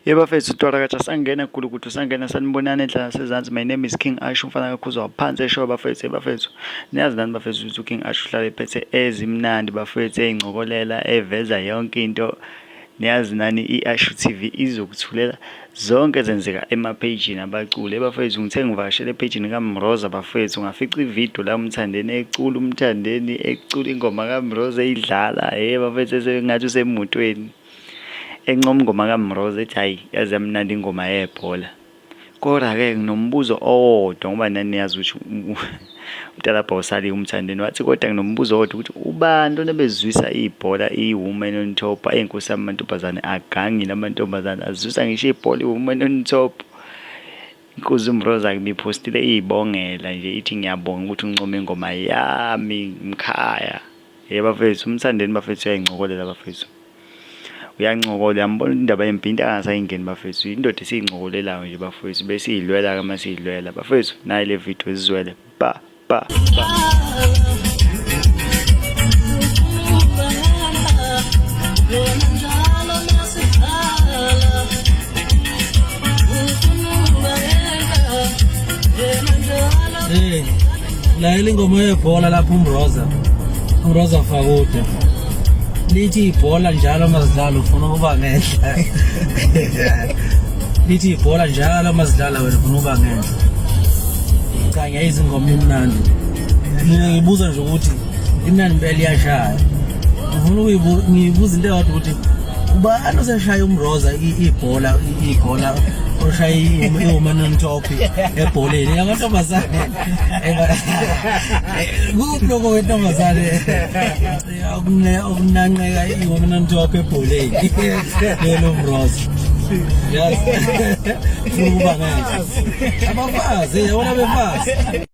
Bafethu Twarakatsha sangena Gulukutu sangena sanibonani endlela sezansi. My name is King Ash umfana kakhuzwa phansi eshowe bafethu. Bafethu niyazi nani bafethu ukuthi uKing Ash uhlala ephethe ezimnandi bafethu eyingcokolela eveza yonke into. Niyazi nani i-Ashu TV izokuthulela zonke zenzeka emaphejini abaculi. Bafethu ngithe ngivakashele ephejini kaMroza bafethu ngafica ivideo la umthandeni ecula ingoma kaMroza idlala. Bafethu sengathi usemotweni encoma ingoma kaMroza ethi hayi yazi yamnandi ingoma yebhola. Kodwa-ke nginombuzo owodwa ngoba nani niyazi ukuthi umntalabha usali umthandeni wathi kodwa nginombuzo owodwa ukuthi ubani onebezwisa ibhola i-woman on top ey'nkosi amantombazane agangile amantombazane azwisa ngisho ibhola i-woman on top. Inkosi uMroza ngiphostile iy'bongela nje ithi ngiyabonga ukuthi uncome ingoma yami mkhaya. Bafethu umthandeni bafethu uyayincokolela bafethu. Uyancokola yambona indaba yempinda angasayingeni bafethu indoda esiyincokolelayo nje bafethu besiyilwela kama siyilwela bafethu nayi le video sizwele ba. La ingoma yebhola lapho uMroza fakude lithi ibhola njalo mazidlala ufuna ukuba ngenhla. Lithi ibhola njalo mazidlala wena ufuna ukuba ngenhla. Cha ngiyayizingoma imnandi. Mina ngibuza nje ukuthi imnandi impela iyashaya. Ufuna ngibuza into eyodwa ukuthi ubani oseshaya uMroza ibhola oshaya iwoman on top ebholeni yamantombazane. Kuloko wentombazane okunanqeka iwoman on top ebholeni lelo Mroza. Yes. Kuba ngenhla. Abafazi yabona befazi.